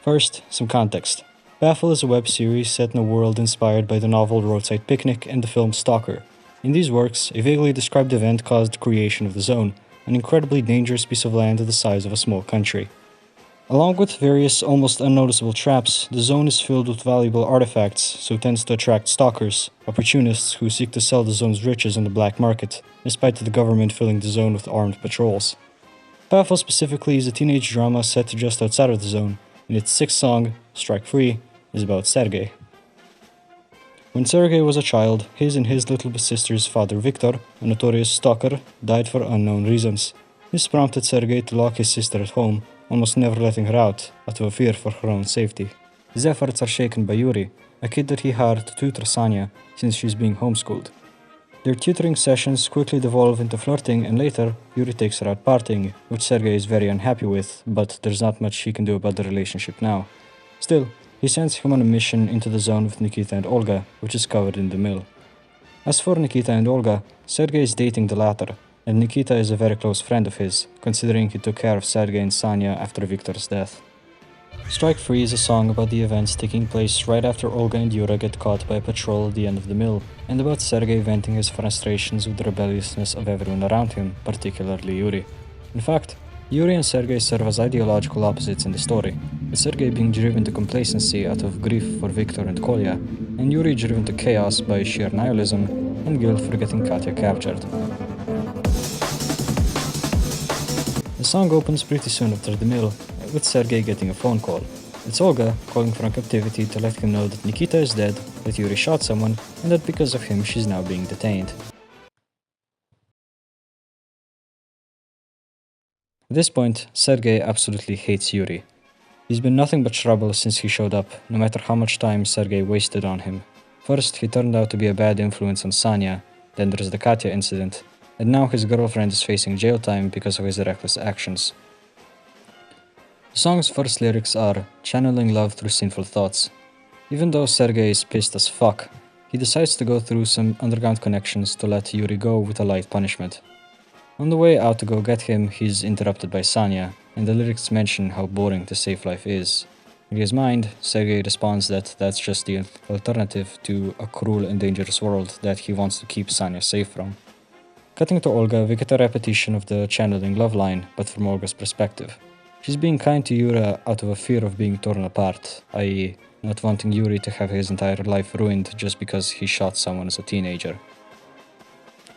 First, some context. Pafl is a web series set in a world inspired by the novel Roadside Picnic and the film Stalker. In these works, a vaguely described event caused the creation of the Zone, an incredibly dangerous piece of land the size of a small country. Along with various almost unnoticeable traps, the Zone is filled with valuable artifacts, so tends to attract stalkers, opportunists who seek to sell the Zone's riches on the black market, despite the government filling the Zone with armed patrols. Pafl specifically is a teenage drama set just outside of the Zone, and its sixth song, Strike Free, is about Sergei. When Sergei was a child, his and his little sister's father Victor, a notorious stalker, died for unknown reasons. This prompted Sergei to lock his sister at home, almost never letting her out of a fear for her own safety. His efforts are shaken by Yuri, a kid that he hired to tutor Sanya since she's being homeschooled. Their tutoring sessions quickly devolve into flirting, and later, Yuri takes her out partying, which Sergei is very unhappy with, but there's not much he can do about the relationship now. Still, he sends him on a mission into the Zone with Nikita and Olga, which is covered in the mill. As for Nikita and Olga, Sergei is dating the latter, and Nikita is a very close friend of his, considering he took care of Sergei and Sanya after Victor's death. Strike Free is a song about the events taking place right after Olga and Yura get caught by a patrol at the end of the mill, and about Sergei venting his frustrations with the rebelliousness of everyone around him, particularly Yuri. In fact, Yuri and Sergei serve as ideological opposites in the story, with Sergei being driven to complacency out of grief for Victor and Kolya, and Yuri driven to chaos by sheer nihilism and guilt for getting Katya captured. The song opens pretty soon after the mill, with Sergei getting a phone call. It's Olga calling from captivity to let him know that Nikita is dead, that Yuri shot someone, and that because of him she's now being detained. At this point, Sergei absolutely hates Yuri. He's been nothing but trouble since he showed up, no matter how much time Sergei wasted on him. First, he turned out to be a bad influence on Sanya, then there's the Katya incident, and now his girlfriend is facing jail time because of his reckless actions. The song's first lyrics are channeling love through sinful thoughts. Even though Sergei is pissed as fuck, he decides to go through some underground connections to let Yuri go with a light punishment. On the way out to go get him, he's interrupted by Sanya, and the lyrics mention how boring the safe life is. In his mind, Sergei responds that that's just the alternative to a cruel and dangerous world that he wants to keep Sanya safe from. Cutting to Olga, we get a repetition of the channeling love line, but from Olga's perspective. She's being kind to Yura out of a fear of being torn apart, i.e., not wanting Yuri to have his entire life ruined just because he shot someone as a teenager.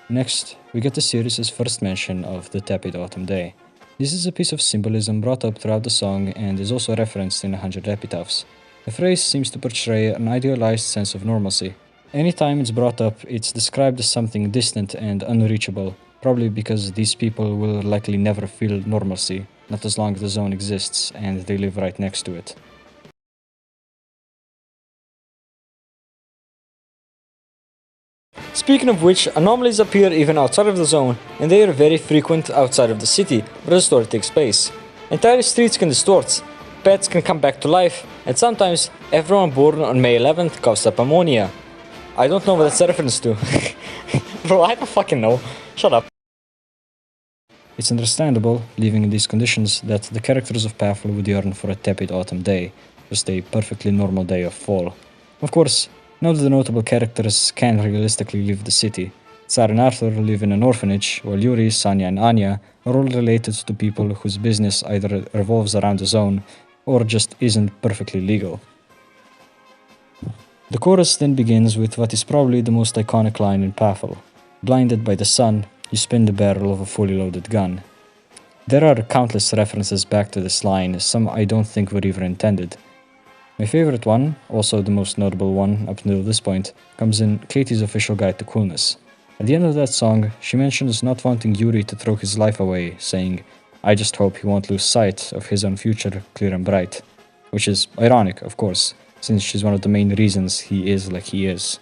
Next, we get the series' first mention of the tepid autumn day. This is a piece of symbolism brought up throughout the song and is also referenced in 100 epitaphs. The phrase seems to portray an idealized sense of normalcy. Anytime it's brought up, it's described as something distant and unreachable, probably because these people will likely never feel normalcy, not as long as the Zone exists and they live right next to it. Speaking of which, anomalies appear even outside of the Zone, and they are very frequent outside of the city where the story takes place. Entire streets can distort, pets can come back to life, and sometimes everyone born on May 11th coughs up ammonia. I don't know what that's a reference to. Bro, I don't fucking know. Shut up. It's understandable, living in these conditions, that the characters of Pafl would yearn for a tepid autumn day, just a perfectly normal day of fall. Of course, none of the notable characters can realistically leave the city. Tsar and Arthur live in an orphanage, while Yuri, Sanya, and Anya are all related to people whose business either revolves around the Zone or just isn't perfectly legal. The chorus then begins with what is probably the most iconic line in Pafl. Blinded by the sun, you spin the barrel of a fully loaded gun. There are countless references back to this line, some I don't think were even intended. My favorite one, also the most notable one up until this point, comes in Katie's official guide to coolness. At the end of that song, she mentions not wanting Yuri to throw his life away, saying, "I just hope he won't lose sight of his own future clear and bright." Which is ironic, of course, since she's one of the main reasons he is like he is.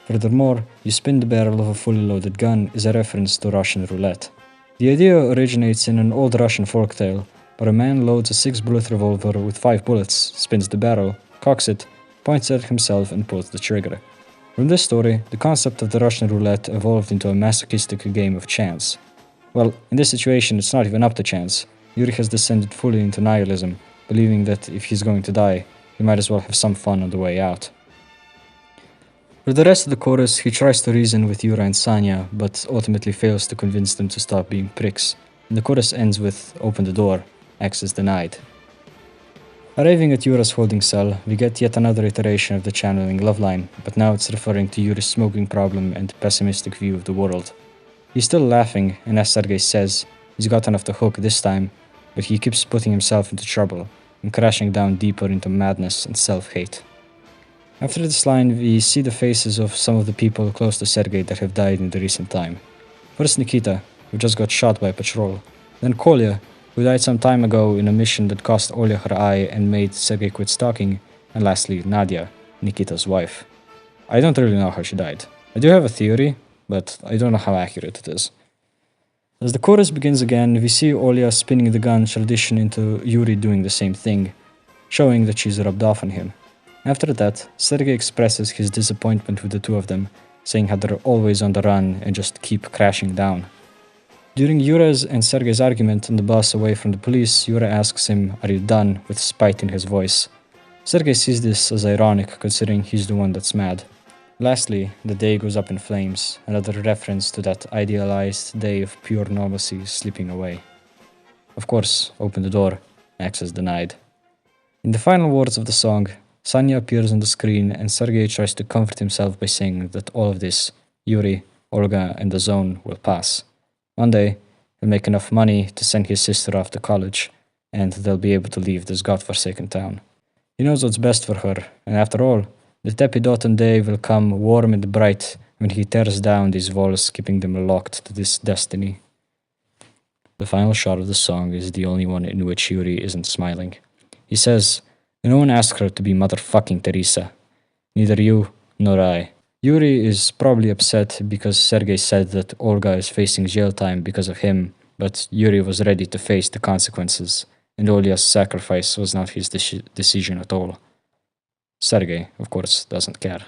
Furthermore, you spin the barrel of a fully loaded gun is a reference to Russian roulette. The idea originates in an old Russian folktale, where a man loads a 6-bullet revolver with 5 bullets, spins the barrel, cocks it, points at himself and pulls the trigger. From this story, the concept of the Russian roulette evolved into a masochistic game of chance. Well, in this situation it's not even up to chance. Yuri has descended fully into nihilism, believing that if he's going to die, he might as well have some fun on the way out. For the rest of the chorus, he tries to reason with Yura and Sanya, but ultimately fails to convince them to stop being pricks, and the chorus ends with "Open the door, access denied." Arriving at Yura's holding cell, we get yet another iteration of the channeling love line, but now it's referring to Yuri's smoking problem and pessimistic view of the world. He's still laughing, and as Sergei says, he's gotten off the hook this time, but he keeps putting himself into trouble and crashing down deeper into madness and self-hate. After this line, we see the faces of some of the people close to Sergei that have died in the recent time. First Nikita, who just got shot by a patrol, then Kolya, who died some time ago in a mission that cost Olga her eye and made Sergei quit stalking, and lastly Nadia, Nikita's wife. I don't really know how she died. I do have a theory, but I don't know how accurate it is. As the chorus begins again, we see Olga spinning the gun transition into Yuri doing the same thing, showing that she's rubbed off on him. After that, Sergei expresses his disappointment with the two of them, saying how they're always on the run and just keep crashing down. During Yura's and Sergei's argument on the bus away from the police, Yura asks him, "Are you done?" with spite in his voice. Sergei sees this as ironic, considering he's the one that's mad. Lastly, the day goes up in flames, another reference to that idealized day of pure normalcy slipping away. Of course, open the door, access denied. In the final words of the song, Sanya appears on the screen and Sergei tries to comfort himself by saying that all of this, Yuri, Olga, and the zone will pass. One day, he'll make enough money to send his sister off to college, and they'll be able to leave this godforsaken town. He knows what's best for her, and after all, the tepid autumn day will come warm and bright when he tears down these walls, keeping them locked to this destiny. The final shot of the song is the only one in which Yuri isn't smiling. He says, "No one asked her to be motherfucking Teresa. Neither you nor I." Yuri is probably upset because Sergei said that Olga is facing jail time because of him, but Yuri was ready to face the consequences, and Olga's sacrifice was not his decision at all. Sergei, of course, doesn't care.